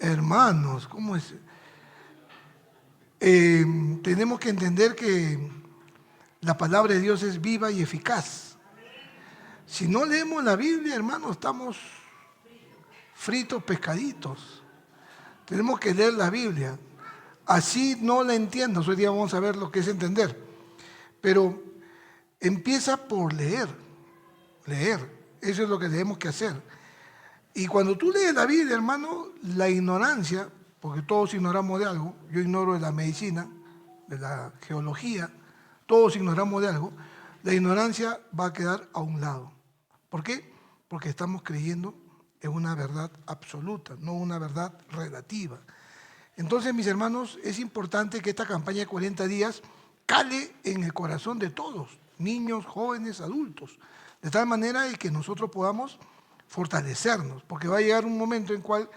Hermanos, ¿cómo es? Tenemos que entender que la palabra de Dios es viva y eficaz. Si no leemos la Biblia, hermanos, estamos fritos pescaditos. Tenemos que leer la Biblia. Así no la entiendo. Hoy día vamos a ver lo que es entender. Pero empieza por leer. Leer. Eso es lo que tenemos que hacer. Y cuando tú lees la Biblia, hermano, la ignorancia, porque todos ignoramos de algo, yo ignoro de la medicina, de la geología, todos ignoramos de algo, la ignorancia va a quedar a un lado. ¿Por qué? Porque estamos creyendo en una verdad absoluta, no una verdad relativa. Entonces, mis hermanos, es importante que esta campaña de 40 días cale en el corazón de todos, niños, jóvenes, adultos, de tal manera de que nosotros podamos fortalecernos, porque va a llegar un momento en el cual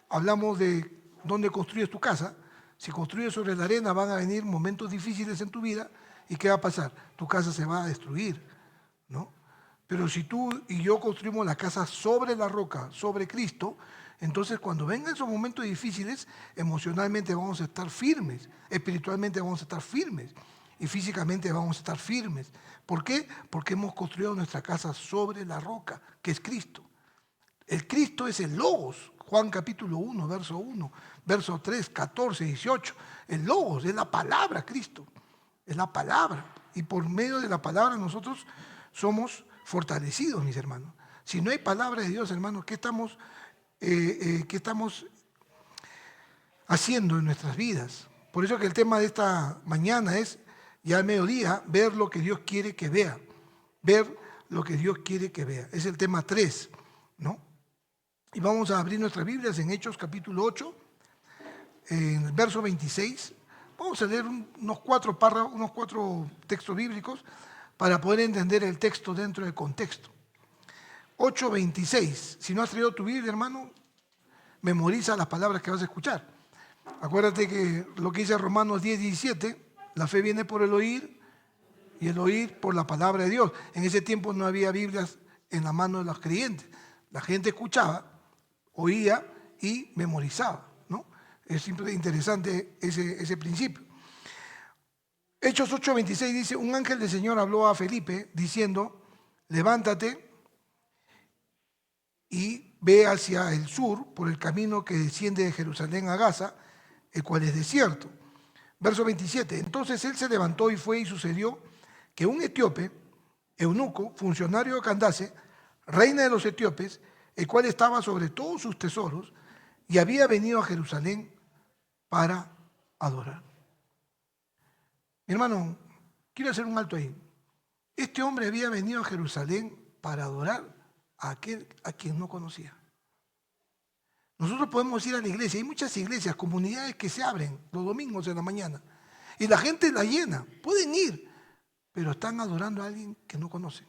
hablamos de dónde construyes tu casa. Si construyes sobre la arena van a venir momentos difíciles en tu vida, ¿y qué va a pasar? Tu casa se va a destruir, ¿no? Pero si tú y yo construimos la casa sobre la roca, sobre Cristo, entonces cuando vengan esos momentos difíciles, emocionalmente vamos a estar firmes, espiritualmente vamos a estar firmes y físicamente vamos a estar firmes. ¿Por qué? Porque hemos construido nuestra casa sobre la roca, que es Cristo. El Cristo es el Logos, Juan capítulo 1, verso 3, 14, 18. El Logos es la palabra, Cristo, es la palabra. Y por medio de la palabra nosotros somos fortalecidos, mis hermanos. Si no hay palabra de Dios, hermanos, ¿qué estamos haciendo en nuestras vidas? Por eso que el tema de esta mañana es, ya al mediodía, ver lo que Dios quiere que vea. Ver lo que Dios quiere que vea. Es el tema 3, ¿no? Y vamos a abrir nuestras Biblias en Hechos capítulo 8, en el verso 26. Vamos a leer unos cuatro textos bíblicos para poder entender el texto dentro del contexto. 8:26. Si no has traído tu Biblia, hermano, memoriza las palabras que vas a escuchar. Acuérdate que lo que dice Romanos 10:17, la fe viene por el oír y el oír por la palabra de Dios. En ese tiempo no había Biblias en la mano de los creyentes. La gente escuchaba, oía y memorizaba, ¿no? Es siempre interesante ese principio. Hechos 8:26 dice, un ángel del Señor habló a Felipe diciendo, levántate y ve hacia el sur por el camino que desciende de Jerusalén a Gaza, el cual es desierto. Verso 27, entonces él se levantó y fue, y sucedió que un etíope, eunuco, funcionario de Candace, reina de los etíopes, el cual estaba sobre todos sus tesoros y había venido a Jerusalén para adorar. Mi hermano, quiero hacer un alto ahí. Este hombre había venido a Jerusalén para adorar a aquel a quien no conocía. Nosotros podemos ir a la iglesia, hay muchas iglesias, comunidades que se abren los domingos en la mañana y la gente la llena, pueden ir, pero están adorando a alguien que no conocen.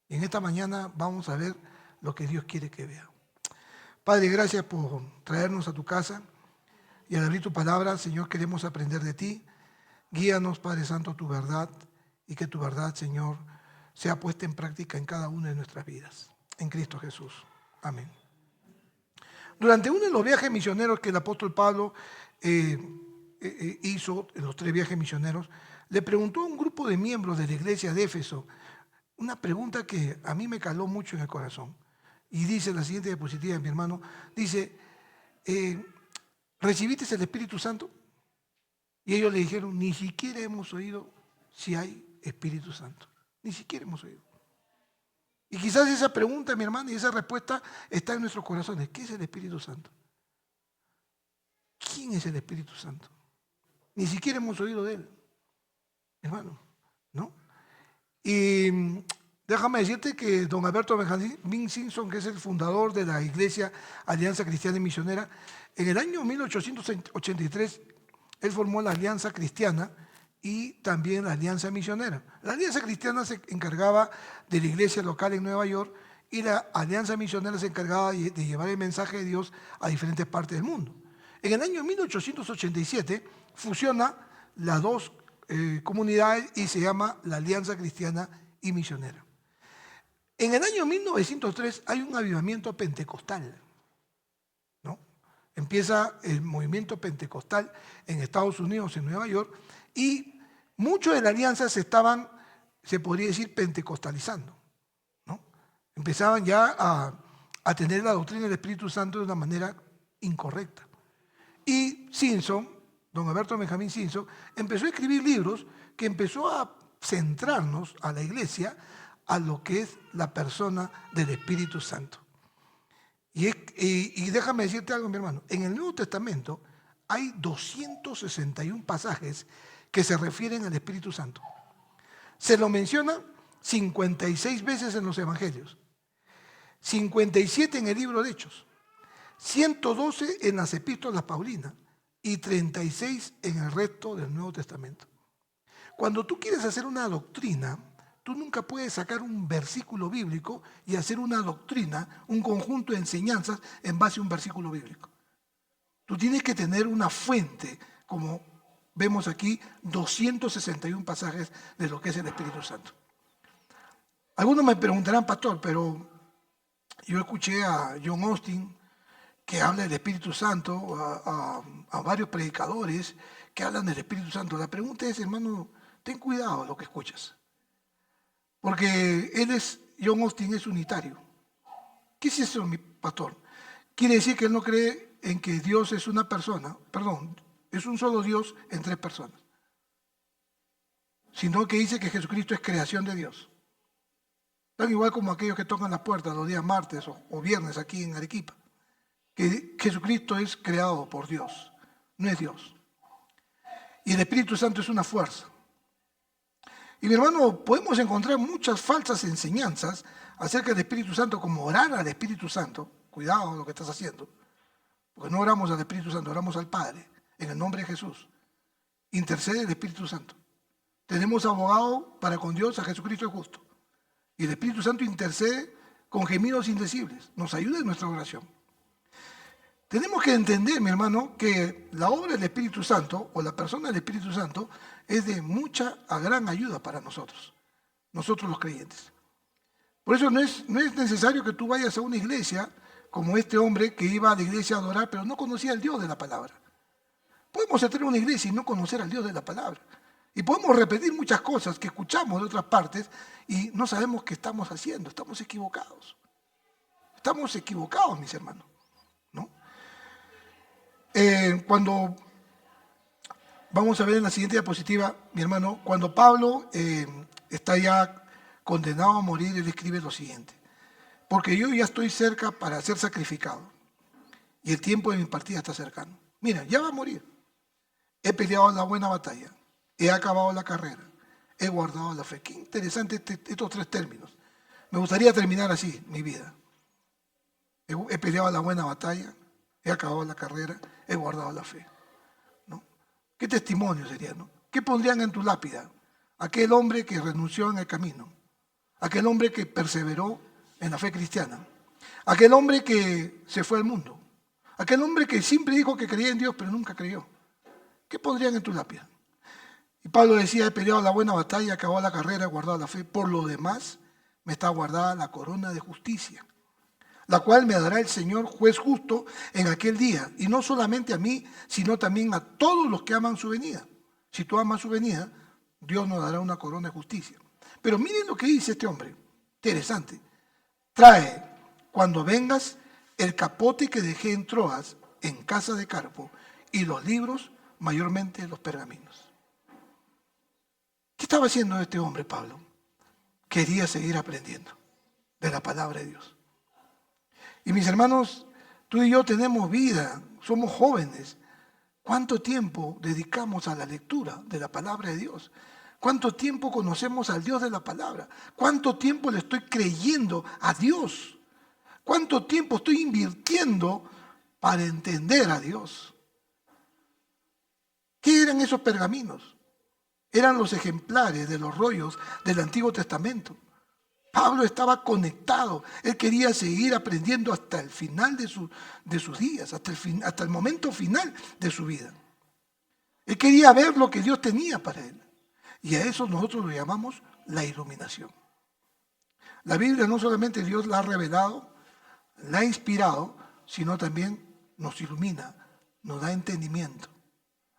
Y en esta mañana vamos a ver lo que Dios quiere que vea. Padre, gracias por traernos a tu casa y al abrir tu palabra, Señor, queremos aprender de ti. Guíanos, Padre Santo, a tu verdad y que tu verdad, Señor, sea puesta en práctica en cada una de nuestras vidas. En Cristo Jesús. Amén. Durante uno de los viajes misioneros que el apóstol Pablo hizo, en los 3 viajes misioneros, le preguntó a un grupo de miembros de la iglesia de Éfeso una pregunta que a mí me caló mucho en el corazón. Y dice la siguiente diapositiva, mi hermano, dice, ¿recibiste el Espíritu Santo? Y ellos le dijeron, ni siquiera hemos oído si hay Espíritu Santo. Ni siquiera hemos oído. Y quizás esa pregunta, mi hermano, y esa respuesta está en nuestros corazones. ¿Qué es el Espíritu Santo? ¿Quién es el Espíritu Santo? Ni siquiera hemos oído de él, hermano, ¿no? Y déjame decirte que don Alberto Benjamín Simpson, que es el fundador de la Iglesia Alianza Cristiana y Misionera, en el año 1883, él formó la Alianza Cristiana y también la Alianza Misionera. La Alianza Cristiana se encargaba de la iglesia local en Nueva York y la Alianza Misionera se encargaba de llevar el mensaje de Dios a diferentes partes del mundo. En el año 1887 fusiona las dos comunidades y se llama la Alianza Cristiana y Misionera. En el año 1903 hay un avivamiento pentecostal, ¿no? Empieza el movimiento pentecostal en Estados Unidos, en Nueva York, y muchos de la alianza se podría decir, pentecostalizando, ¿no? Empezaban ya a tener la doctrina del Espíritu Santo de una manera incorrecta. Y Simpson, don Alberto Benjamín Simpson, empezó a escribir libros que empezó a centrarnos a la iglesia a lo que es la persona del Espíritu Santo. Y déjame decirte algo, mi hermano. En el Nuevo Testamento hay 261 pasajes que se refieren al Espíritu Santo. Se lo menciona 56 veces en los Evangelios, 57 en el libro de Hechos, 112 en las epístolas paulinas y 36 en el resto del Nuevo Testamento. Cuando tú quieres hacer una doctrina, tú nunca puedes sacar un versículo bíblico y hacer una doctrina, un conjunto de enseñanzas en base a un versículo bíblico. Tú tienes que tener una fuente, como vemos aquí, 261 pasajes de lo que es el Espíritu Santo. Algunos me preguntarán, pastor, pero yo escuché a John Austin que habla del Espíritu Santo, a varios predicadores que hablan del Espíritu Santo. La pregunta es, hermano, ten cuidado de lo que escuchas. Porque John Austin es unitario. ¿Qué es eso, mi pastor? Quiere decir que él no cree en que Dios es una persona, es un solo Dios en tres personas. Sino que dice que Jesucristo es creación de Dios. Tan igual como aquellos que tocan las puertas los días martes o viernes aquí en Arequipa. Que Jesucristo es creado por Dios, no es Dios. Y el Espíritu Santo es una fuerza. Y mi hermano, podemos encontrar muchas falsas enseñanzas acerca del Espíritu Santo, como orar al Espíritu Santo. Cuidado con lo que estás haciendo, porque no oramos al Espíritu Santo, oramos al Padre, en el nombre de Jesús. Intercede el Espíritu Santo. Tenemos abogado para con Dios, a Jesucristo el justo. Y el Espíritu Santo intercede con gemidos indecibles, nos ayuda en nuestra oración. Tenemos que entender, mi hermano, que la obra del Espíritu Santo o la persona del Espíritu Santo es de mucha a gran ayuda para nosotros los creyentes. Por eso no es necesario que tú vayas a una iglesia como este hombre que iba a la iglesia a adorar, pero no conocía al Dios de la palabra. Podemos entrar a una iglesia y no conocer al Dios de la palabra. Y podemos repetir muchas cosas que escuchamos de otras partes y no sabemos qué estamos haciendo, estamos equivocados. Estamos equivocados, mis hermanos, ¿no? Cuando vamos a ver en la siguiente diapositiva, mi hermano, cuando Pablo está ya condenado a morir, él escribe lo siguiente: porque yo ya estoy cerca para ser sacrificado y el tiempo de mi partida está cercano. Mira, ya va a morir. He peleado la buena batalla, he acabado la carrera, he guardado la fe. Qué interesante estos tres términos. Me gustaría terminar así mi vida. He peleado la buena batalla, he acabado la carrera, he guardado la fe, ¿no? ¿Qué testimonio sería, no? ¿Qué pondrían en tu lápida? Aquel hombre que renunció en el camino, aquel hombre que perseveró en la fe cristiana, aquel hombre que se fue al mundo, aquel hombre que siempre dijo que creía en Dios pero nunca creyó. ¿Qué pondrían en tu lápida? Y Pablo decía: he peleado la buena batalla, he acabado la carrera, he guardado la fe. Por lo demás me está guardada la corona de justicia, la cual me dará el Señor juez justo en aquel día, y no solamente a mí, sino también a todos los que aman su venida. Si tú amas su venida, Dios nos dará una corona de justicia. Pero miren lo que dice este hombre, interesante: trae, cuando vengas, el capote que dejé en Troas, en casa de Carpo, y los libros, mayormente los pergaminos. ¿Qué estaba haciendo este hombre, Pablo? Quería seguir aprendiendo de la palabra de Dios. Y mis hermanos, tú y yo tenemos vida, somos jóvenes. ¿Cuánto tiempo dedicamos a la lectura de la palabra de Dios? ¿Cuánto tiempo conocemos al Dios de la palabra? ¿Cuánto tiempo le estoy creyendo a Dios? ¿Cuánto tiempo estoy invirtiendo para entender a Dios? ¿Qué eran esos pergaminos? Eran los ejemplares de los rollos del Antiguo Testamento. Pablo estaba conectado, él quería seguir aprendiendo hasta el final de sus días, hasta el momento final de su vida. Él quería ver lo que Dios tenía para él. Y a eso nosotros lo llamamos la iluminación. La Biblia no solamente Dios la ha revelado, la ha inspirado, sino también nos ilumina, nos da entendimiento.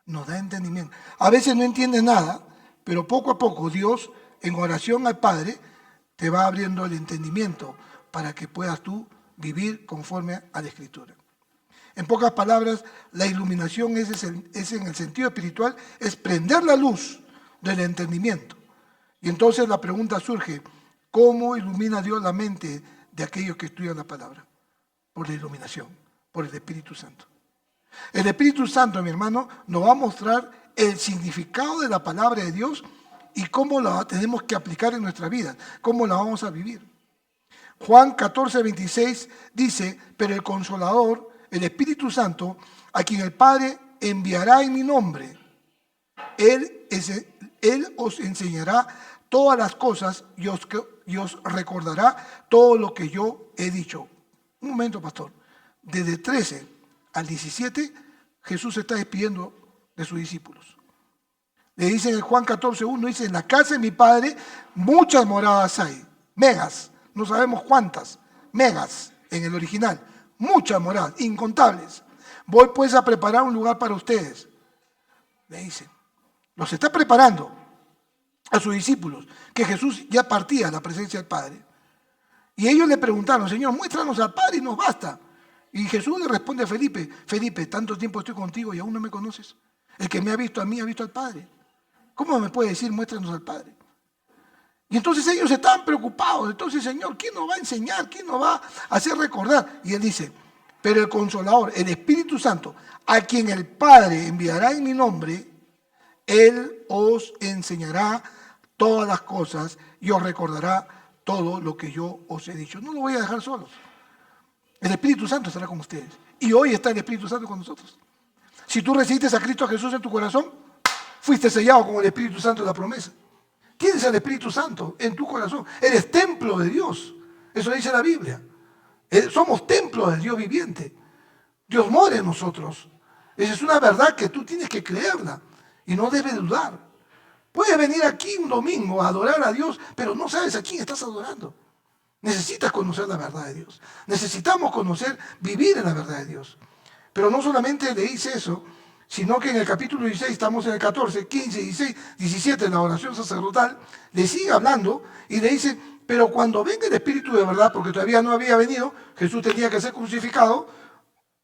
Nos da entendimiento. A veces no entiende nada, pero poco a poco Dios, en oración al Padre, te va abriendo el entendimiento para que puedas tú vivir conforme a la Escritura. En pocas palabras, la iluminación es en el sentido espiritual, es prender la luz del entendimiento. Y entonces la pregunta surge, ¿cómo ilumina Dios la mente de aquellos que estudian la palabra? Por la iluminación, por el Espíritu Santo. El Espíritu Santo, mi hermano, nos va a mostrar el significado de la palabra de Dios y cómo la tenemos que aplicar en nuestra vida, cómo la vamos a vivir. Juan 14:26 dice, pero el Consolador, el Espíritu Santo, a quien el Padre enviará en mi nombre, Él os enseñará todas las cosas y os recordará todo lo que yo he dicho. Un momento, pastor. Desde 13 al 17, Jesús se está despidiendo de sus discípulos. Le dice en Juan 14:1, dice, en la casa de mi Padre muchas moradas hay, megas, no sabemos cuántas, megas en el original, muchas moradas, incontables. Voy pues a preparar un lugar para ustedes. Le dice, los está preparando a sus discípulos, que Jesús ya partía a la presencia del Padre. Y ellos le preguntaron, Señor, muéstranos al Padre y nos basta. Y Jesús le responde a Felipe, Felipe, tanto tiempo estoy contigo y aún no me conoces. El que me ha visto a mí ha visto al Padre. ¿Cómo me puede decir, muéstranos al Padre? Y entonces ellos estaban preocupados. Entonces, Señor, ¿quién nos va a enseñar? ¿Quién nos va a hacer recordar? Y Él dice, pero el Consolador, el Espíritu Santo, a quien el Padre enviará en mi nombre, Él os enseñará todas las cosas y os recordará todo lo que yo os he dicho. No lo voy a dejar solos. El Espíritu Santo estará con ustedes. Y hoy está el Espíritu Santo con nosotros. Si tú recibiste a Cristo Jesús en tu corazón, fuiste sellado con el Espíritu Santo de la promesa. Tienes el Espíritu Santo en tu corazón. Eres templo de Dios. Eso dice la Biblia. Somos templo del Dios viviente. Dios mora en nosotros. Esa es una verdad que tú tienes que creerla y no debes dudar. Puedes venir aquí un domingo a adorar a Dios, pero no sabes a quién estás adorando. Necesitas conocer la verdad de Dios. Necesitamos conocer, vivir en la verdad de Dios. Pero no solamente le dice eso, sino que en el capítulo 16, estamos en el 14, 15, 16, 17, en la oración sacerdotal, le sigue hablando y le dice, pero cuando venga el Espíritu de verdad, porque todavía no había venido, Jesús tenía que ser crucificado,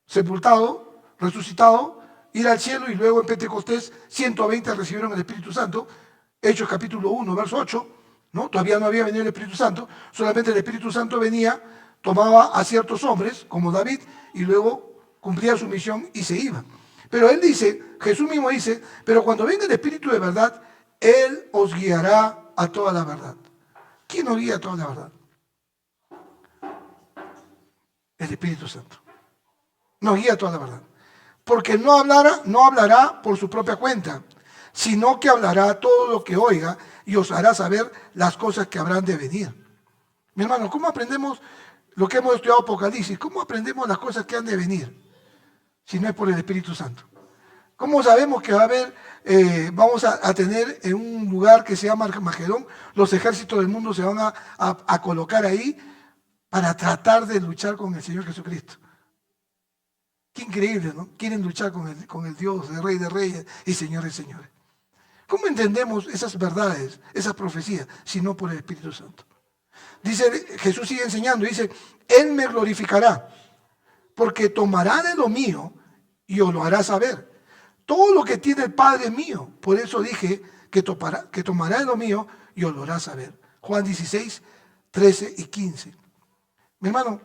sepultado, resucitado, ir al cielo y luego en Pentecostés 120 recibieron el Espíritu Santo, Hechos capítulo 1, verso 8, ¿no? Todavía no había venido el Espíritu Santo, solamente el Espíritu Santo venía, tomaba a ciertos hombres, como David, y luego cumplía su misión y se iba. Pero él dice, Jesús mismo dice, pero cuando venga el Espíritu de verdad, Él os guiará a toda la verdad. ¿Quién nos guía a toda la verdad? El Espíritu Santo. Nos guía a toda la verdad. Porque no hablará por su propia cuenta, sino que hablará todo lo que oiga y os hará saber las cosas que habrán de venir. Mi hermano, ¿cómo aprendemos lo que hemos estudiado Apocalipsis? ¿Cómo aprendemos las cosas que han de venir? Si no es por el Espíritu Santo. ¿Cómo sabemos que va a haber, vamos a tener en un lugar que se llama Armagedón, los ejércitos del mundo se van a colocar ahí para tratar de luchar con el Señor Jesucristo? Qué increíble, ¿no? Quieren luchar con el Dios, el Rey de Reyes y Señor de Señores. ¿Cómo entendemos esas verdades, esas profecías, si no por el Espíritu Santo? Dice, Jesús sigue enseñando, dice, Él me glorificará, porque tomará de lo mío y os lo hará saber. Todo lo que tiene el Padre es mío. Por eso dije que tomará de lo mío y os lo hará saber. Juan 16, 13 y 15. Mi hermano,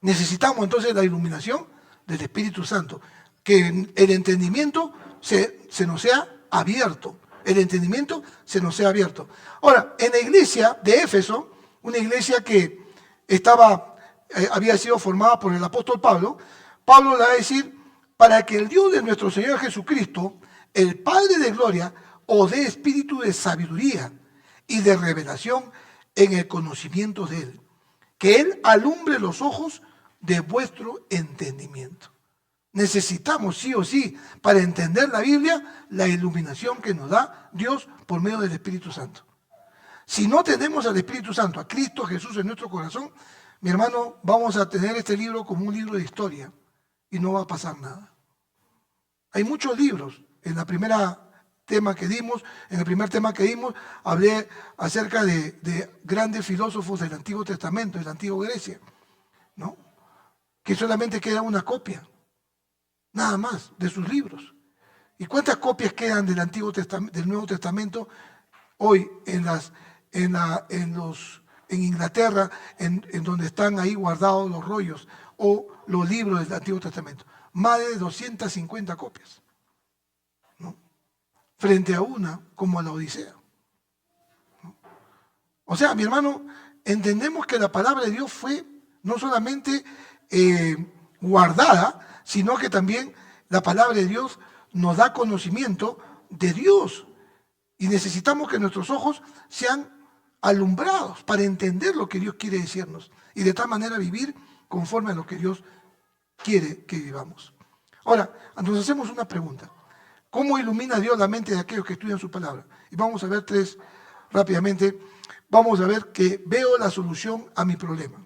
necesitamos entonces la iluminación del Espíritu Santo. Que el entendimiento se nos sea abierto. El entendimiento se nos sea abierto. Ahora, en la iglesia de Éfeso, una iglesia que había sido formada por el apóstol Pablo, Pablo le va a decir, para que el Dios de nuestro Señor Jesucristo, el Padre de gloria, os dé espíritu de sabiduría y de revelación en el conocimiento de Él. Que Él alumbre los ojos de vuestro entendimiento. Necesitamos sí o sí, para entender la Biblia, la iluminación que nos da Dios por medio del Espíritu Santo. Si no tenemos al Espíritu Santo, a Cristo Jesús en nuestro corazón, mi hermano, vamos a tener este libro como un libro de historia y no va a pasar nada. Hay muchos libros. En el primer tema que dimos, hablé acerca de grandes filósofos del Antiguo Testamento, de la antigua Grecia, ¿no? Que solamente queda una copia, nada más, de sus libros. ¿Y cuántas copias quedan del del Nuevo Testamento hoy en Inglaterra, en donde están ahí guardados los rollos o los libros del Antiguo Testamento? Más de 250 copias, ¿no? Frente a una como la Odisea, ¿no? O sea, mi hermano, entendemos que la palabra de Dios fue no solamente guardada, sino que también la palabra de Dios nos da conocimiento de Dios. Y necesitamos que nuestros ojos sean alumbrados para entender lo que Dios quiere decirnos y de tal manera vivir conforme a lo que Dios quiere que vivamos. Ahora, nos hacemos una pregunta. ¿Cómo ilumina Dios la mente de aquellos que estudian su palabra? Y vamos a ver tres rápidamente. Vamos a ver que veo la solución a mi problema.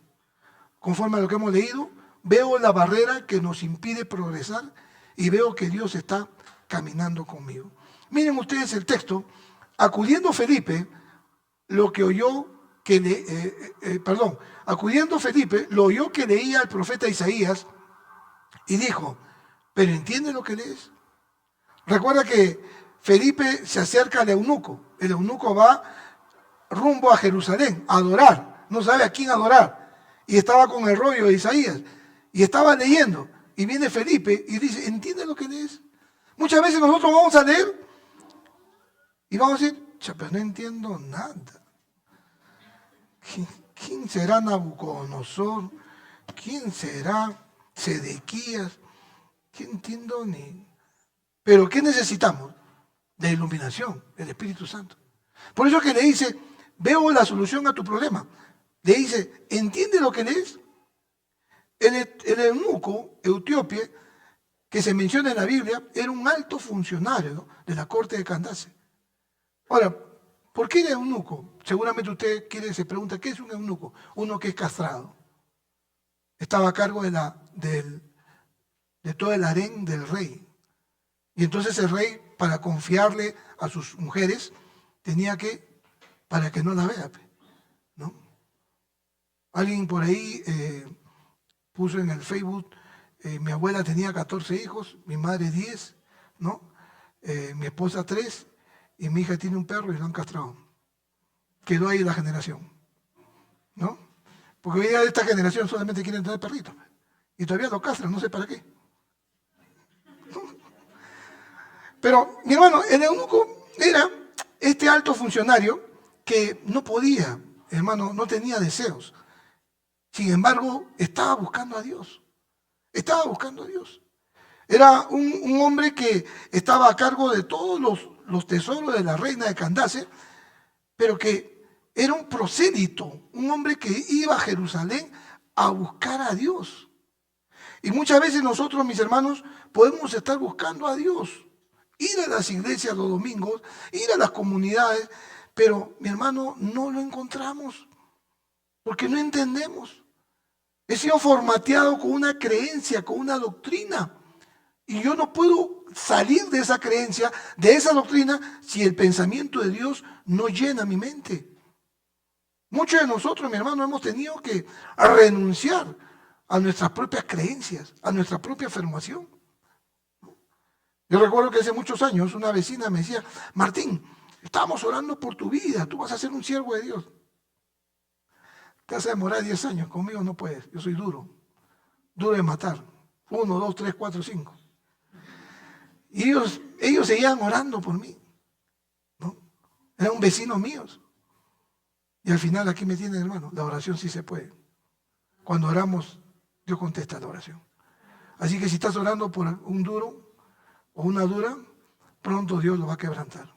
Conforme a lo que hemos leído, veo la barrera que nos impide progresar y veo que Dios está caminando conmigo. Miren ustedes el texto. Acudiendo Felipe, lo oyó que leía el profeta Isaías y dijo, ¿pero entiende lo que lees? Recuerda que Felipe se acerca al eunuco. El eunuco va rumbo a Jerusalén a adorar. No sabe a quién adorar. Y estaba con el rollo de Isaías. Y estaba leyendo. Y viene Felipe y dice, ¿entiende lo que lees? Muchas veces nosotros vamos a leer y vamos a decir, pero no entiendo nada. ¿Quién será Nabucodonosor? ¿Quién será Sedequías? ¿Qué entiendo ni? Pero ¿qué necesitamos? De iluminación, del Espíritu Santo. Por eso que le dice, veo la solución a tu problema. Le dice, ¿entiende lo que lees? El eunuco, Eutiopie, que se menciona en la Biblia, era un alto funcionario, ¿no?, de la corte de Candace. Ahora, ¿por qué era eunuco? Seguramente usted se pregunta, ¿qué es un eunuco? Uno que es castrado. Estaba a cargo de todo el harén del rey. Y entonces el rey, para confiarle a sus mujeres, tenía para que no la vea, ¿no? Alguien por ahí puso en el Facebook, mi abuela tenía 14 hijos, mi madre 10, ¿no? Mi esposa 3, y mi hija tiene un perro y lo han castrado. Quedó ahí la generación, ¿no? Porque hoy día de esta generación solamente quieren tener perritos. Y todavía lo castran, no sé para qué. Pero, mi hermano, el eunuco era este alto funcionario que no podía, hermano, no tenía deseos. Sin embargo, estaba buscando a Dios. Estaba buscando a Dios. Era un hombre que estaba a cargo de todos los tesoros de la reina de Candace, pero que era un prosélito, un hombre que iba a Jerusalén a buscar a Dios. Y muchas veces nosotros, mis hermanos, podemos estar buscando a Dios, ir a las iglesias los domingos, ir a las comunidades, pero, mi hermano, no lo encontramos, porque no entendemos. He sido formateado con una creencia, con una doctrina. Y yo no puedo salir de esa creencia, de esa doctrina, si el pensamiento de Dios no llena mi mente. Muchos de nosotros, mi hermano, hemos tenido que renunciar a nuestras propias creencias, a nuestra propia formación. Yo recuerdo que hace muchos años una vecina me decía, Martín, estábamos orando por tu vida, tú vas a ser un siervo de Dios. Te vas a demorar 10 años, conmigo no puedes, yo soy duro de matar. 1, 2, 3, 4, 5. Y ellos seguían orando por mí, ¿no? Eran vecinos míos. Y al final aquí me tienen, hermano, la oración sí se puede. Cuando oramos, Dios contesta la oración. Así que si estás orando por un duro o una dura, pronto Dios lo va a quebrantar.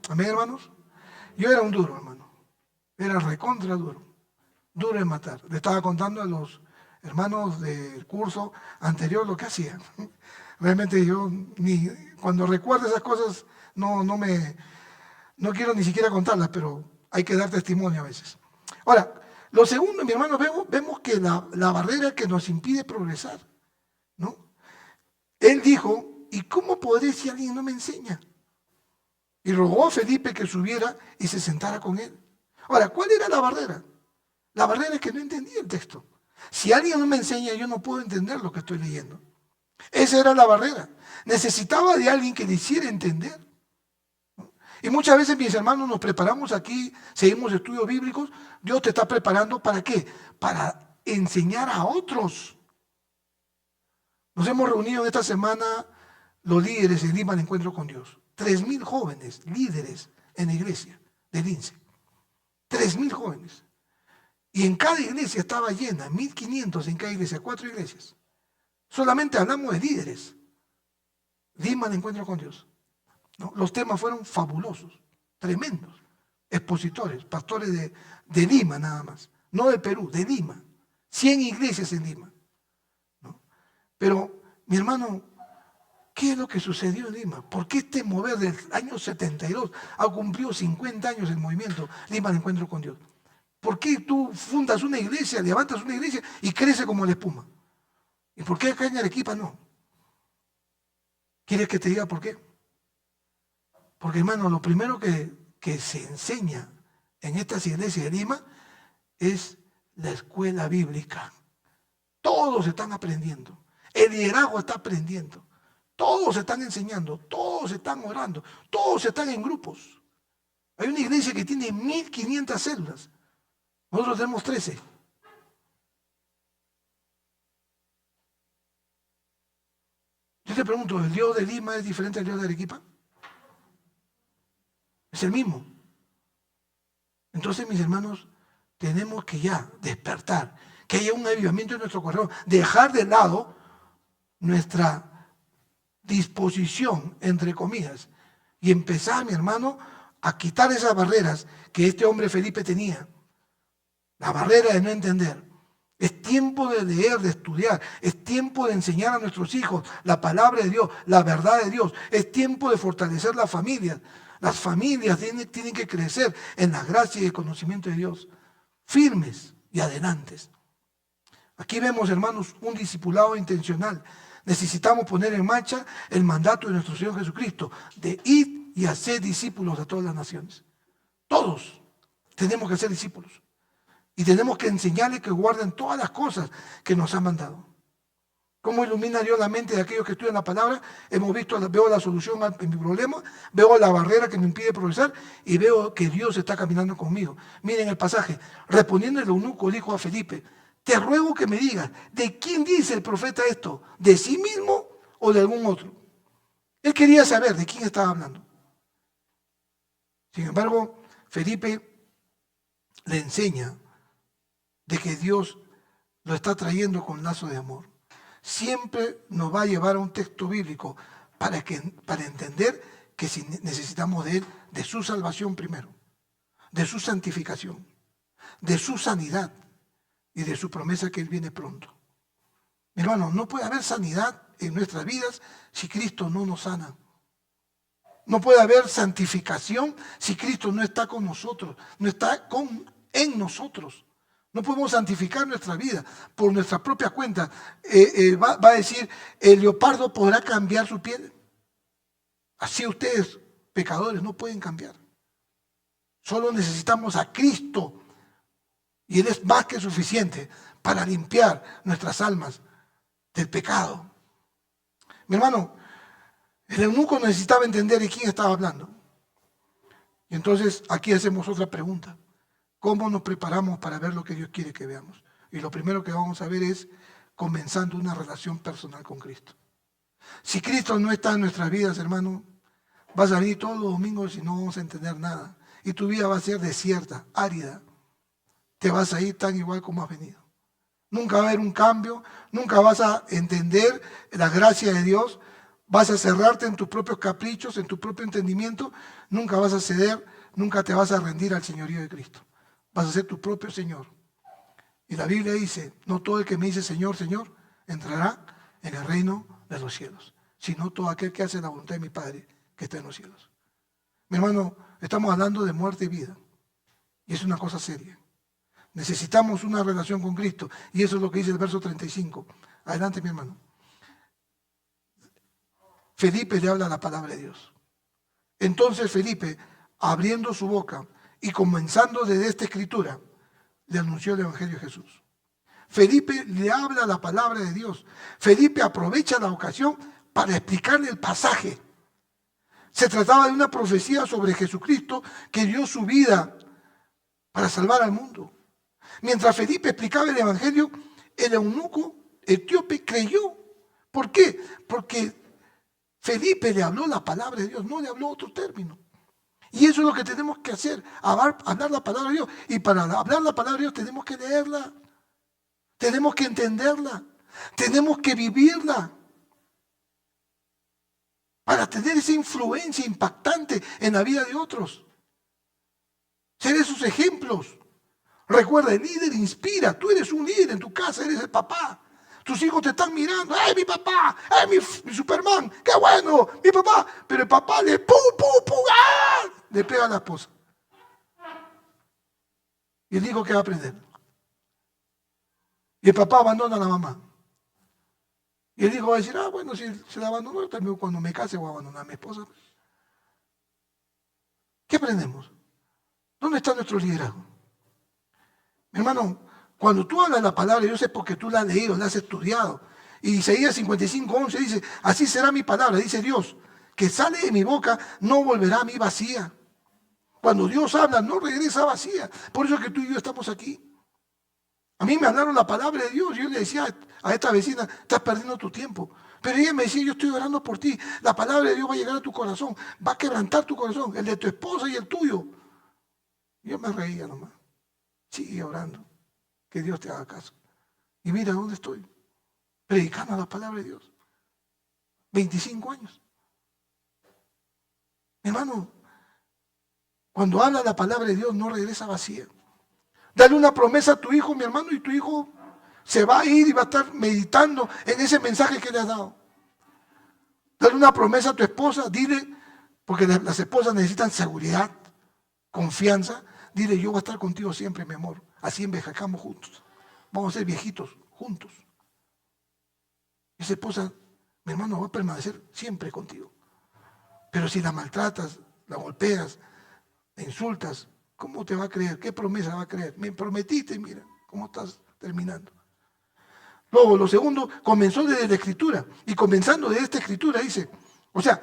Amén, hermanos. Yo era un duro, hermano. Era recontra duro. Duro en matar. Le estaba contando a los hermanos del curso anterior lo que hacían. Realmente yo ni cuando recuerdo esas cosas no quiero ni siquiera contarlas, pero hay que dar testimonio a veces. Ahora, lo segundo, mi hermano, vemos que la barrera que nos impide progresar, ¿no? Él dijo, ¿y cómo podré si alguien no me enseña? Y rogó a Felipe que subiera y se sentara con él. Ahora, ¿cuál era la barrera? La barrera es que no entendía el texto. Si alguien no me enseña, yo no puedo entender lo que estoy leyendo. Esa era la barrera. Necesitaba de alguien que le hiciera entender. Y muchas veces, mis hermanos, nos preparamos aquí, seguimos estudios bíblicos. Dios te está preparando ¿para qué? Para enseñar a otros. Nos hemos reunido en esta semana los líderes en Lima al encuentro con Dios. 3.000 jóvenes, líderes en la iglesia de Lince. 3.000 jóvenes. Y en cada iglesia estaba llena, 1.500 en cada iglesia, 4 iglesias. Solamente hablamos de líderes. Lima al encuentro con Dios. ¿No? Los temas fueron fabulosos, tremendos. Expositores, pastores de Lima nada más. No de Perú, de Lima. 100 iglesias en Lima. ¿No? Pero, mi hermano, ¿qué es lo que sucedió en Lima? ¿Por qué este mover del año 72 ha cumplido 50 años el movimiento Lima al encuentro con Dios? ¿Por qué tú fundas una iglesia, levantas una iglesia y crece como la espuma? ¿Y por qué acá en Arequipa no? ¿Quieres que te diga por qué? Porque, hermano, lo primero que se enseña en estas iglesias de Lima es la escuela bíblica. Todos están aprendiendo. El liderazgo está aprendiendo. Todos están enseñando, todos están orando, todos están en grupos. Hay una iglesia que tiene 1.500 células. Nosotros tenemos 13. Yo te pregunto, ¿el Dios de Lima es diferente al Dios de Arequipa? Es el mismo. Entonces, mis hermanos, tenemos que ya despertar, que haya un avivamiento en nuestro corazón, dejar de lado nuestra disposición, entre comillas, y empezar, mi hermano, a quitar esas barreras que este hombre Felipe tenía. La barrera de no entender. Es tiempo de leer, de estudiar. Es tiempo de enseñar a nuestros hijos la palabra de Dios, la verdad de Dios. Es tiempo de fortalecer las familias. Las familias tienen que crecer en la gracia y el conocimiento de Dios. Firmes y adelantes. Aquí vemos, hermanos, un discipulado intencional. Necesitamos poner en marcha el mandato de nuestro Señor Jesucristo de ir y hacer discípulos a todas las naciones. Todos tenemos que ser discípulos. Y tenemos que enseñarles que guarden todas las cosas que nos han mandado. ¿Cómo ilumina Dios la mente de aquellos que estudian la palabra? Veo la solución a mi problema, veo la barrera que me impide progresar y veo que Dios está caminando conmigo. Miren el pasaje. Respondiendo el eunuco dijo a Felipe, te ruego que me digas, ¿de quién dice el profeta esto? ¿De sí mismo o de algún otro? Él quería saber de quién estaba hablando. Sin embargo, Felipe le enseña de que Dios lo está trayendo con lazo de amor. Siempre nos va a llevar a un texto bíblico para entender que si necesitamos de Él, de su salvación primero, de su santificación, de su sanidad y de su promesa que Él viene pronto. Mi hermano, no puede haber sanidad en nuestras vidas si Cristo no nos sana. No puede haber santificación si Cristo no está con nosotros, no está en nosotros. No podemos santificar nuestra vida por nuestra propia cuenta. Va a decir, el leopardo podrá cambiar su piel. Así ustedes, pecadores, no pueden cambiar. Solo necesitamos a Cristo. Y Él es más que suficiente para limpiar nuestras almas del pecado. Mi hermano, el eunuco necesitaba entender de quién estaba hablando. Y entonces aquí hacemos otra pregunta. ¿Cómo nos preparamos para ver lo que Dios quiere que veamos? Y lo primero que vamos a ver es comenzando una relación personal con Cristo. Si Cristo no está en nuestras vidas, hermano, vas a venir todos los domingos y no vamos a entender nada. Y tu vida va a ser desierta, árida. Te vas a ir tan igual como has venido. Nunca va a haber un cambio, nunca vas a entender la gracia de Dios, vas a cerrarte en tus propios caprichos, en tu propio entendimiento, nunca vas a ceder, nunca te vas a rendir al señorío de Cristo. Vas a ser tu propio Señor. Y la Biblia dice, no todo el que me dice Señor, Señor, entrará en el reino de los cielos, sino todo aquel que hace la voluntad de mi Padre que está en los cielos. Mi hermano, estamos hablando de muerte y vida. Y es una cosa seria. Necesitamos una relación con Cristo. Y eso es lo que dice el verso 35. Adelante, mi hermano. Felipe le habla la palabra de Dios. Entonces Felipe, abriendo su boca y comenzando desde esta escritura, le anunció el Evangelio de Jesús. Felipe le habla la palabra de Dios. Felipe aprovecha la ocasión para explicarle el pasaje. Se trataba de una profecía sobre Jesucristo que dio su vida para salvar al mundo. Mientras Felipe explicaba el Evangelio, el eunuco etíope creyó. ¿Por qué? Porque Felipe le habló la palabra de Dios, no le habló otro término. Y eso es lo que tenemos que hacer, hablar la palabra de Dios. Y para hablar la palabra de Dios tenemos que leerla, tenemos que entenderla, tenemos que vivirla, para tener esa influencia impactante en la vida de otros. Ser esos ejemplos. Recuerda, el líder inspira. Tú eres un líder en tu casa, eres el papá. Tus hijos te están mirando. ¡Ay, mi papá! ¡Ay, mi Superman! ¡Qué bueno! ¡Mi papá! Pero el papá le ¡ah! Le pega a la esposa. Y el hijo, ¿qué va a aprender? Y el papá abandona a la mamá. Y el hijo va a decir, bueno, si se la abandonó, también cuando me case voy a abandonar a mi esposa. ¿Qué aprendemos? ¿Dónde está nuestro liderazgo? Mi hermano, cuando tú hablas la palabra de Dios es porque tú la has leído, la has estudiado. Y Isaías 55:11 dice, así será mi palabra, dice Dios, que sale de mi boca no volverá a mí vacía. Cuando Dios habla, no regresa vacía. Por eso es que tú y yo estamos aquí. A mí me hablaron la palabra de Dios. Yo le decía a esta vecina, estás perdiendo tu tiempo. Pero ella me decía, yo estoy orando por ti. La palabra de Dios va a llegar a tu corazón. Va a quebrantar tu corazón, el de tu esposa y el tuyo. Yo me reía nomás. Sigue orando. Que Dios te haga caso. Y mira dónde estoy. Predicando la palabra de Dios. 25 años. Mi hermano, cuando habla la palabra de Dios no regresa vacía. Dale una promesa a tu hijo, mi hermano, y tu hijo se va a ir y va a estar meditando en ese mensaje que le has dado. Dale una promesa a tu esposa, dile, porque las esposas necesitan seguridad, confianza. Dile, yo voy a estar contigo siempre, mi amor. Así envejezcamos juntos. Vamos a ser viejitos juntos. Esa esposa, mi hermano, va a permanecer siempre contigo. Pero si la maltratas, la golpeas, la insultas, ¿cómo te va a creer? ¿Qué promesa va a creer? Me prometiste, mira, cómo estás terminando. Luego, lo segundo, comenzó desde la escritura. Y comenzando desde esta escritura, dice, o sea,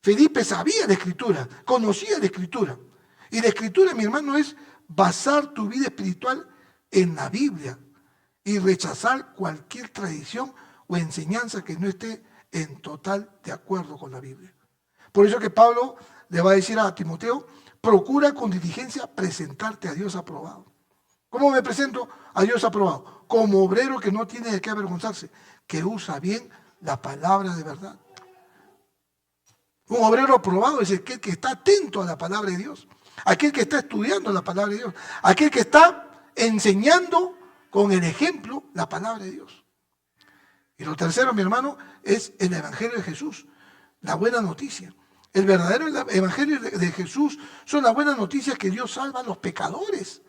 Felipe sabía la escritura, conocía la escritura. Y la escritura, mi hermano, es basar tu vida espiritual en la Biblia y rechazar cualquier tradición o enseñanza que no esté en total de acuerdo con la Biblia. Por eso que Pablo le va a decir a Timoteo, procura con diligencia presentarte a Dios aprobado. ¿Cómo me presento a Dios aprobado? Como obrero que no tiene de qué avergonzarse, que usa bien la palabra de verdad. Un obrero aprobado es aquel que está atento a la palabra de Dios, aquel que está estudiando la palabra de Dios, aquel que está enseñando con el ejemplo la palabra de Dios. Y lo tercero, mi hermano, es el Evangelio de Jesús, la buena noticia. El verdadero Evangelio de Jesús son las buenas noticias que Dios salva a los pecadores,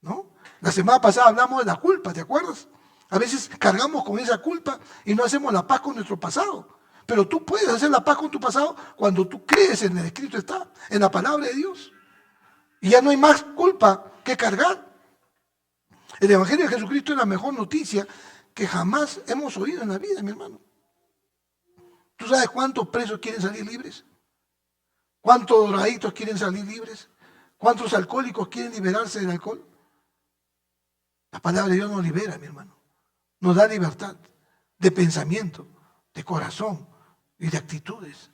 ¿no? La semana pasada hablamos de la culpa, ¿te acuerdas? A veces cargamos con esa culpa y no hacemos la paz con nuestro pasado. Pero tú puedes hacer la paz con tu pasado cuando tú crees en el escrito está, en la palabra de Dios. Y ya no hay más culpa que cargar. El Evangelio de Jesucristo es la mejor noticia que jamás hemos oído en la vida, mi hermano. ¿Tú sabes cuántos presos quieren salir libres? ¿Cuántos drogadictos quieren salir libres? ¿Cuántos alcohólicos quieren liberarse del alcohol? La palabra de Dios nos libera, mi hermano. Nos da libertad de pensamiento, de corazón y de actitudes,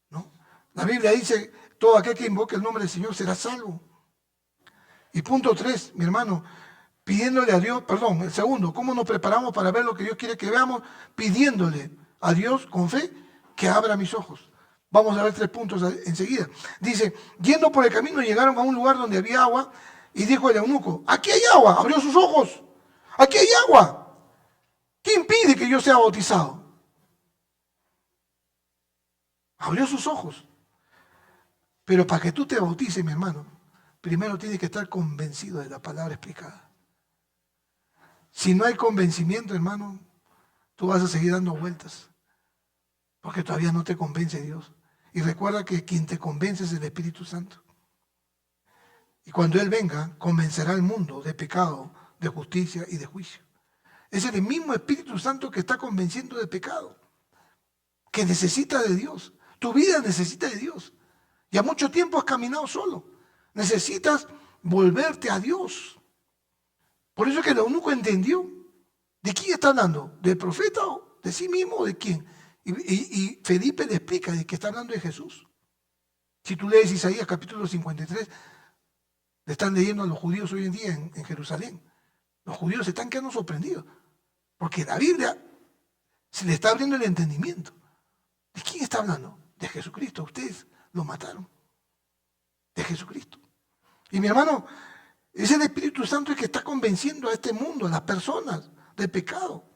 ¿no? La Biblia dice, todo aquel que invoque el nombre del Señor será salvo. Y punto 3, mi hermano, pidiéndole a Dios, perdón, el segundo, ¿cómo nos preparamos para ver lo que Dios quiere que veamos? Pidiéndole a Dios con fe que abra mis ojos. Vamos a ver 3 puntos enseguida. Dice, yendo por el camino llegaron a un lugar donde había agua Y dijo el eunuco, aquí hay agua. Abrió sus ojos. Aquí hay agua. ¿Qué impide que yo sea bautizado? Abrió sus ojos. Pero para que tú te bautices, mi hermano, primero tienes que estar convencido de la palabra explicada. Si no hay convencimiento, hermano, tú vas a seguir dando vueltas. Porque todavía no te convence Dios. Y recuerda que quien te convence es el Espíritu Santo. Y cuando Él venga, convencerá al mundo de pecado, de justicia y de juicio. Es el mismo Espíritu Santo que está convenciendo de pecado, que necesita de Dios. Tu vida necesita de Dios. Ya mucho tiempo has caminado solo. Necesitas volverte a Dios. Por eso es que el eunuco entendió. ¿De quién está hablando? ¿Del profeta o de sí mismo o de quién? Y Felipe le explica de que está hablando de Jesús. Si tú lees Isaías capítulo 53, le están leyendo a los judíos hoy en día en Jerusalén. Los judíos se están quedando sorprendidos. Porque la Biblia se le está abriendo el entendimiento. ¿De quién está hablando? De Jesucristo. Ustedes lo mataron. De Jesucristo. Y mi hermano, es el Espíritu Santo el que está convenciendo a este mundo, a las personas, del pecado.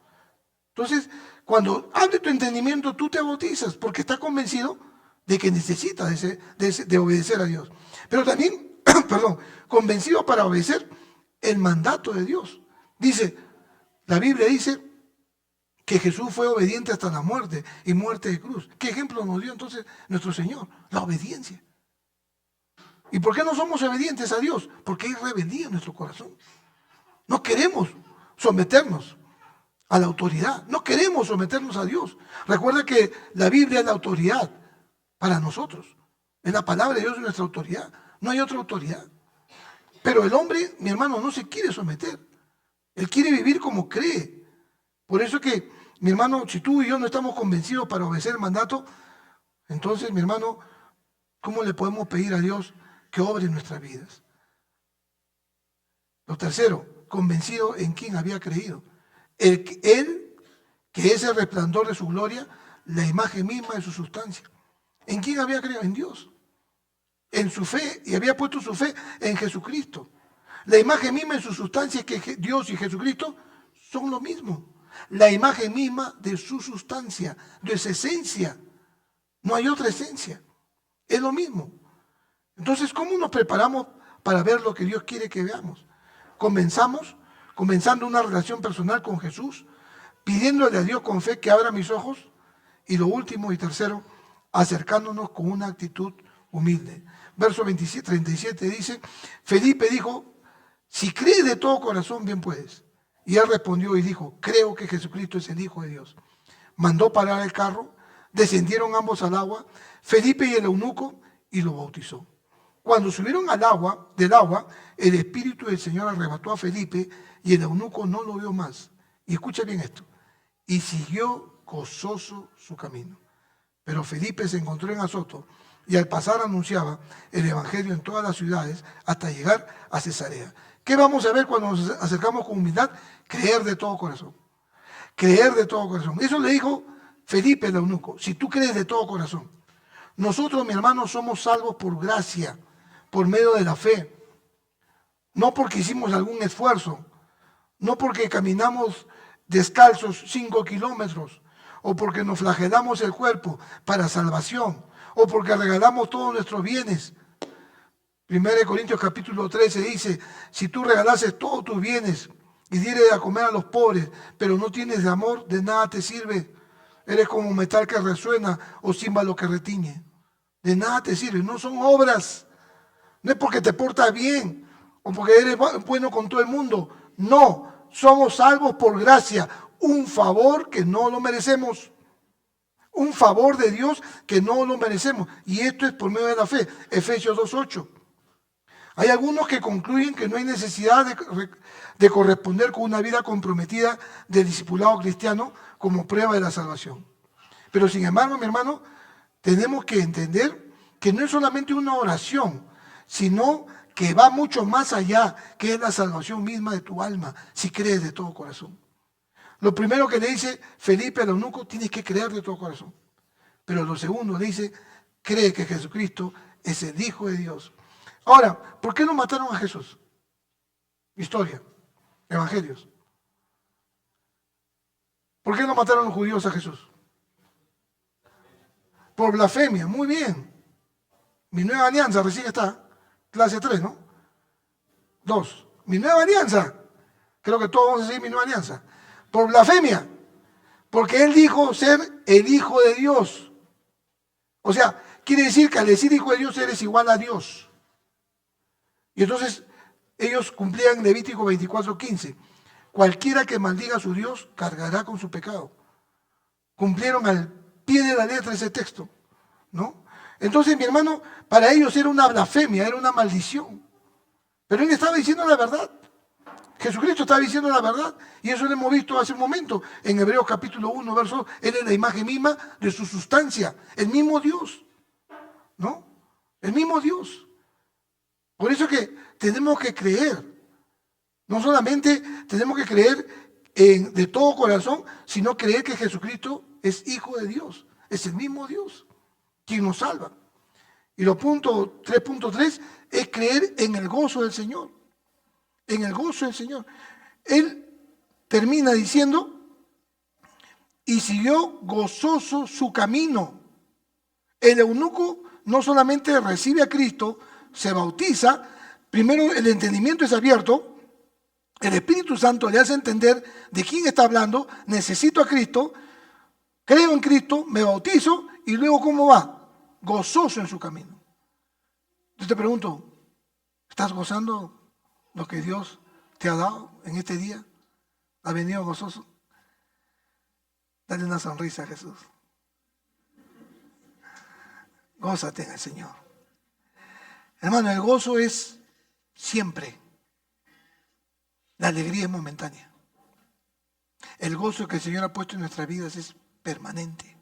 Entonces, cuando abre tu entendimiento, tú te bautizas porque estás convencido de que necesitas de obedecer a Dios. Pero también, perdón, convencido para obedecer el mandato de Dios. Dice, la Biblia dice que Jesús fue obediente hasta la muerte y muerte de cruz. ¿Qué ejemplo nos dio entonces nuestro Señor? La obediencia. ¿Y por qué no somos obedientes a Dios? Porque hay rebeldía en nuestro corazón. No queremos someternos a la autoridad. No queremos someternos a Dios. Recuerda que la Biblia es la autoridad para nosotros. En la palabra de Dios es nuestra autoridad. No hay otra autoridad. Pero el hombre, mi hermano, no se quiere someter. Él quiere vivir como cree. Por eso que, mi hermano, si tú y yo no estamos convencidos para obedecer el mandato, entonces, mi hermano, ¿cómo le podemos pedir a Dios que obre en nuestras vidas? Lo tercero, convencido en quién había creído. Él, que es el resplandor de su gloria, la imagen misma de su sustancia. ¿En quién había creído? En Dios. En su fe, y había puesto su fe en Jesucristo. La imagen misma de su sustancia es que Dios y Jesucristo son lo mismo. La imagen misma de su sustancia, de su esencia. No hay otra esencia. Es lo mismo. Entonces, ¿cómo nos preparamos para ver lo que Dios quiere que veamos? Comenzando una relación personal con Jesús, pidiéndole a Dios con fe que abra mis ojos. Y lo último y tercero, acercándonos con una actitud humilde. Verso 37 dice, Felipe dijo, si crees de todo corazón, bien puedes. Y él respondió y dijo, creo que Jesucristo es el Hijo de Dios. Mandó parar el carro, descendieron ambos al agua, Felipe y el eunuco, y lo bautizó. Cuando subieron del agua, el Espíritu del Señor arrebató a Felipe y el eunuco no lo vio más. Y escucha bien esto. Y siguió gozoso su camino. Pero Felipe se encontró en Azoto y al pasar anunciaba el Evangelio en todas las ciudades hasta llegar a Cesarea. ¿Qué vamos a ver cuando nos acercamos con humildad? Creer de todo corazón. Creer de todo corazón. Eso le dijo Felipe el eunuco. Si tú crees de todo corazón. Nosotros, mi hermano, somos salvos por gracia, por medio de la fe. No porque hicimos algún esfuerzo, no porque caminamos descalzos 5 kilómetros, o porque nos flagelamos el cuerpo para salvación, o porque regalamos todos nuestros bienes. 1 Corintios capítulo 13 dice, si tú regalases todos tus bienes y dieres a comer a los pobres, pero no tienes amor, de nada te sirve. Eres como metal que resuena o címbalo que retiñe. De nada te sirve, no son obras. No es porque te portas bien o porque eres bueno con todo el mundo. No, somos salvos por gracia. Un favor que no lo merecemos. Un favor de Dios que no lo merecemos. Y esto es por medio de la fe. Efesios 2:8. Hay algunos que concluyen que no hay necesidad de corresponder con una vida comprometida de discipulado cristiano como prueba de la salvación. Pero sin embargo, mi hermano, tenemos que entender que no es solamente una oración, sino que va mucho más allá, que es la salvación misma de tu alma, si crees de todo corazón. Lo primero que le dice Felipe al eunuco, tienes que creer de todo corazón. Pero lo segundo le dice, cree que Jesucristo es el Hijo de Dios. Ahora, ¿por qué no mataron a Jesús? Historia, evangelios. ¿Por qué no mataron los judíos a Jesús? Por blasfemia, muy bien. Mi nueva alianza recién está, clase 3, ¿no? 2. Mi nueva alianza. Creo que todos vamos a decir mi nueva alianza. Por blasfemia. Porque él dijo ser el Hijo de Dios. O sea, quiere decir que al decir Hijo de Dios eres igual a Dios. Y entonces ellos cumplían Levítico 24:15. Cualquiera que maldiga a su Dios cargará con su pecado. Cumplieron al pie de la letra ese texto, ¿no? Entonces, mi hermano, para ellos era una blasfemia, era una maldición. Pero él estaba diciendo la verdad. Jesucristo estaba diciendo la verdad. Y eso lo hemos visto hace un momento en Hebreos capítulo 1, verso. Él es la imagen misma de su sustancia. El mismo Dios, ¿no? El mismo Dios. Por eso que tenemos que creer. No solamente tenemos que creer de todo corazón, sino creer que Jesucristo es Hijo de Dios. Es el mismo Dios quien nos salva. Y lo 3.3 es creer en el gozo del Señor. En el gozo del Señor. Él termina diciendo, y siguió gozoso su camino. El eunuco no solamente recibe a Cristo, se bautiza, primero el entendimiento es abierto, el Espíritu Santo le hace entender de quién está hablando, necesito a Cristo, creo en Cristo, me bautizo y luego ¿cómo va? Gozoso en su camino. Yo te pregunto, ¿estás gozando lo que Dios te ha dado en este día? ¿Has venido gozoso? Dale una sonrisa a Jesús. Gózate en el Señor. Hermano, el gozo es siempre. La alegría es momentánea. El gozo que el Señor ha puesto en nuestras vidas es permanente.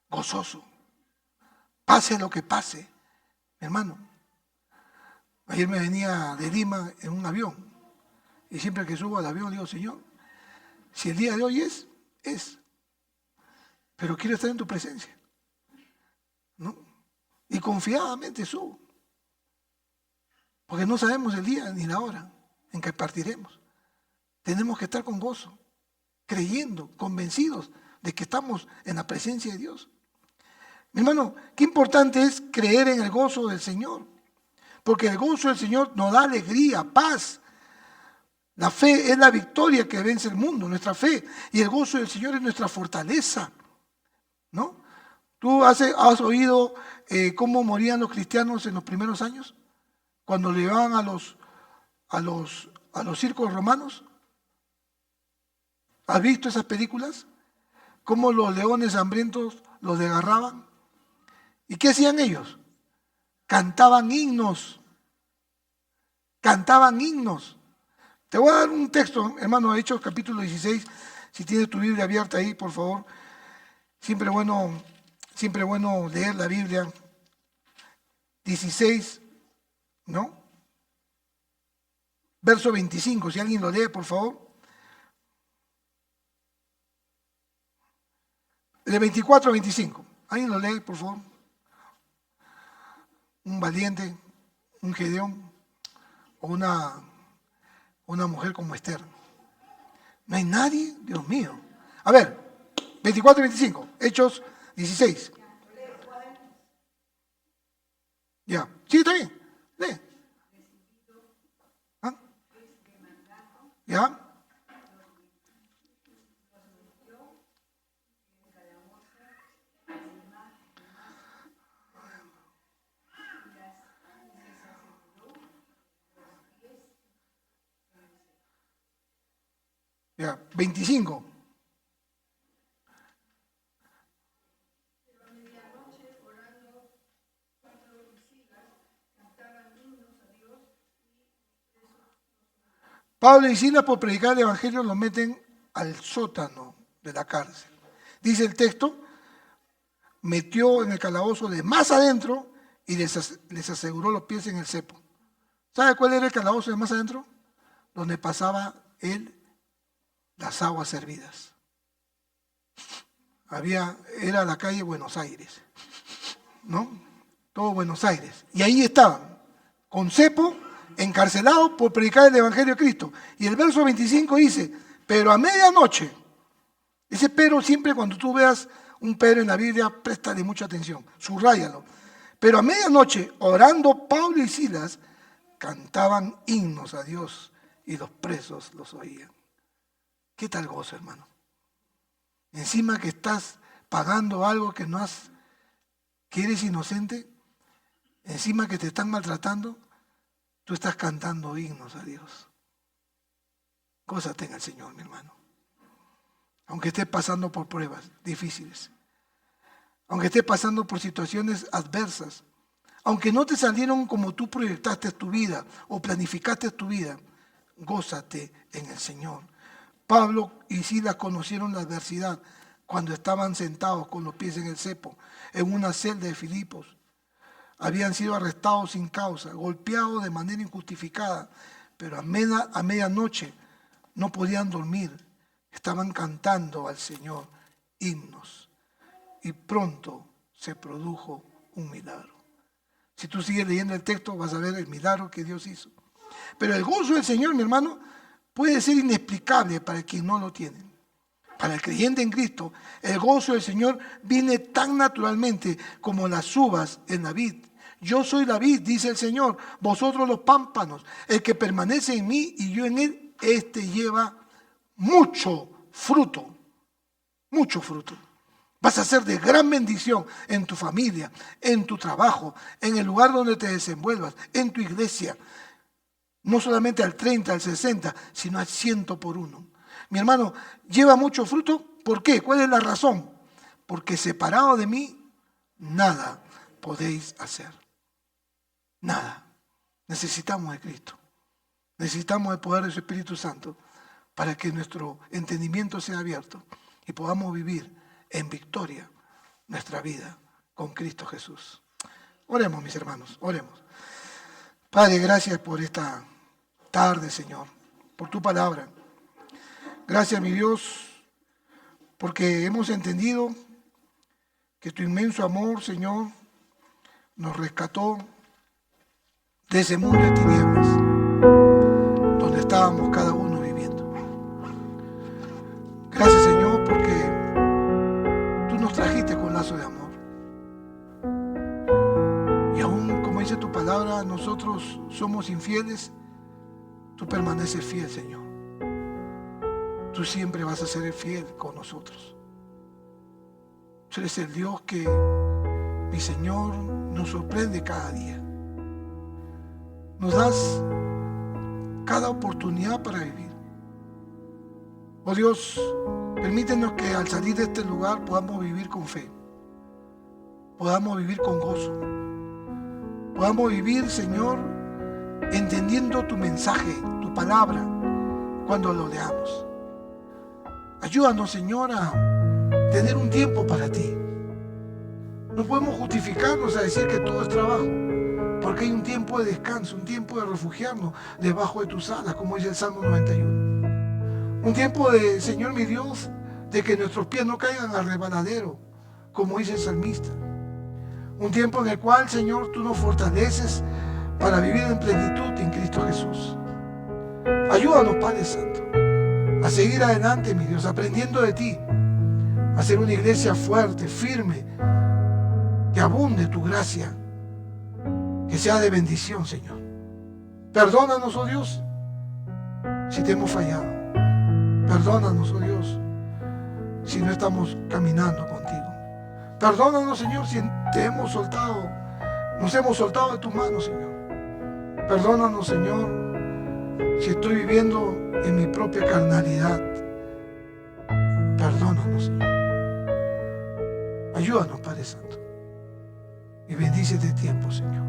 Gozoso. Pase lo que pase. Mi hermano, ayer me venía de Lima en un avión. Y siempre que subo al avión digo, Señor, si el día de hoy es. Pero quiero estar en tu presencia, ¿no? Y confiadamente subo. Porque no sabemos el día ni la hora en que partiremos. Tenemos que estar con gozo, creyendo, convencidos de que estamos en la presencia de Dios. Mi hermano, qué importante es creer en el gozo del Señor. Porque el gozo del Señor nos da alegría, paz. La fe es la victoria que vence el mundo, nuestra fe. Y el gozo del Señor es nuestra fortaleza, ¿no? ¿Tú has oído cómo morían los cristianos en los primeros años? Cuando le llevaban a los circos romanos. ¿Has visto esas películas? ¿Cómo los leones hambrientos los desgarraban? ¿Y qué hacían ellos? Cantaban himnos. Cantaban himnos. Te voy a dar un texto, hermano, Hechos capítulo 16. Si tienes tu Biblia abierta ahí, por favor. Siempre bueno leer la Biblia. 16, ¿no? Verso 25, si alguien lo lee, por favor. De 24 a 25. ¿Alguien lo lee, por favor? Un valiente, un Gedeón o una mujer como Esther. No hay nadie, Dios mío. A ver, 24 y 25, Hechos 16. Ya, sí, está bien, lee. ¿Ah? ¿Ya? Ya, 25. Pablo y Silas, por predicar el evangelio, los meten al sótano de la cárcel. Dice el texto, metió en el calabozo de más adentro y les aseguró los pies en el cepo. ¿Sabe cuál era el calabozo de más adentro? Donde pasaba él las aguas servidas. Era la calle Buenos Aires, ¿no? Todo Buenos Aires. Y ahí estaban, con cepo encarcelado por predicar el Evangelio de Cristo. Y el verso 25 dice, pero a medianoche, ese pero siempre cuando tú veas un pero en la Biblia, préstale mucha atención, subráyalo. Pero a medianoche, orando Pablo y Silas, cantaban himnos a Dios y los presos los oían. ¿Qué tal gozo, hermano? Encima que estás pagando algo que no has, que eres inocente, encima que te están maltratando, tú estás cantando himnos a Dios. Gózate en el Señor, mi hermano. Aunque estés pasando por pruebas difíciles, aunque estés pasando por situaciones adversas, aunque no te salieron como tú proyectaste tu vida o planificaste tu vida, gózate en el Señor. Pablo y Silas conocieron la adversidad cuando estaban sentados con los pies en el cepo, en una celda de Filipos. Habían sido arrestados sin causa, golpeados de manera injustificada, pero a medianoche no podían dormir. Estaban cantando al Señor himnos. Y pronto se produjo un milagro. Si tú sigues leyendo el texto, vas a ver el milagro que Dios hizo. Pero el gozo del Señor, mi hermano, puede ser inexplicable para quien no lo tiene. Para el creyente en Cristo, el gozo del Señor viene tan naturalmente como las uvas en la vid. Yo soy la vid, dice el Señor, vosotros los pámpanos. El que permanece en mí y yo en él, este lleva mucho fruto. Mucho fruto. Vas a ser de gran bendición en tu familia, en tu trabajo, en el lugar donde te desenvuelvas, en tu iglesia. No solamente al 30, al 60, sino al 100 por uno. Mi hermano, lleva mucho fruto. ¿Por qué? ¿Cuál es la razón? Porque separado de mí, nada podéis hacer. Nada. Necesitamos de Cristo. Necesitamos el poder de su Espíritu Santo para que nuestro entendimiento sea abierto y podamos vivir en victoria nuestra vida con Cristo Jesús. Oremos, mis hermanos, oremos. Padre, gracias por esta tarde, Señor, por tu palabra. Gracias, mi Dios, porque hemos entendido que tu inmenso amor, Señor, nos rescató de ese mundo de tinieblas donde estábamos cada uno viviendo. Gracias, Señor, porque tú nos trajiste con lazo de amor. Y aún, como dice tu palabra, nosotros somos infieles, tú permaneces fiel, Señor. Tú siempre vas a ser fiel con nosotros. Tú eres el Dios que, mi Señor, nos sorprende cada día. Nos das cada oportunidad para vivir. Oh Dios, permítenos que al salir de este lugar podamos vivir con fe, podamos vivir con gozo, podamos vivir, Señor, entendiendo tu mensaje, tu palabra, cuando lo leamos. Ayúdanos, Señor, a tener un tiempo para ti. No podemos justificarnos a decir que todo es trabajo, porque hay un tiempo de descanso, un tiempo de refugiarnos debajo de tus alas, como dice el Salmo 91. Un tiempo de, Señor mi Dios, de que nuestros pies no caigan al resbaladero, como dice el salmista. Un tiempo en el cual, Señor, tú nos fortaleces para vivir en plenitud en Cristo Jesús. Ayúdanos, Padre Santo, a seguir adelante, mi Dios, aprendiendo de ti, a ser una iglesia fuerte, firme, que abunde tu gracia, que sea de bendición, Señor. Perdónanos, oh Dios, si te hemos fallado. Perdónanos, oh Dios, si no estamos caminando contigo. Perdónanos, Señor, si te hemos soltado, nos hemos soltado de tus manos, Señor. Perdónanos, Señor, si estoy viviendo en mi propia carnalidad. Perdónanos, Señor. Ayúdanos, Padre Santo. Y bendice este tiempo, Señor.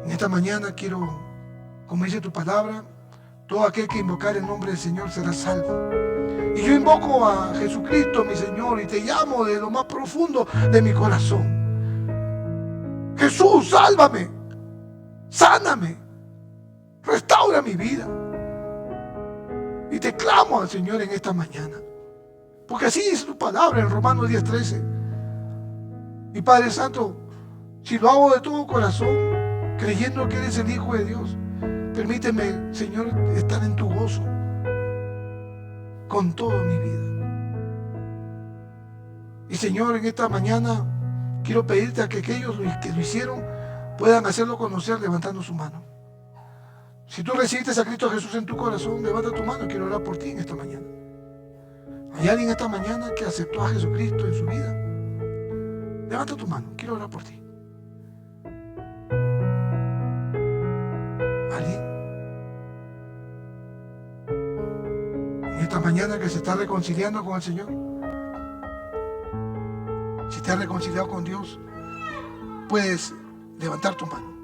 En esta mañana quiero, como dice tu palabra, todo aquel que invocar el nombre del Señor será salvo. Y yo invoco a Jesucristo, mi Señor, y te llamo de lo más profundo de mi corazón. Jesús, sálvame, sáname, restaura mi vida. Y te clamo al Señor en esta mañana, porque así dice tu palabra en Romanos 10:13. Y Padre Santo, si lo hago de todo corazón, creyendo que eres el Hijo de Dios. Permíteme, Señor, estar en tu gozo con toda mi vida. Y Señor, en esta mañana quiero pedirte a que aquellos que lo hicieron puedan hacerlo conocer levantando su mano. Si tú recibiste a Cristo Jesús en tu corazón, levanta tu mano. Quiero orar por ti en esta mañana. ¿Hay alguien esta mañana que aceptó a Jesucristo en su vida? Levanta tu mano. Quiero orar por ti. ¿Alguien? En esta mañana que se está reconciliando con el Señor. Si te has reconciliado con Dios, puedes levantar tu mano.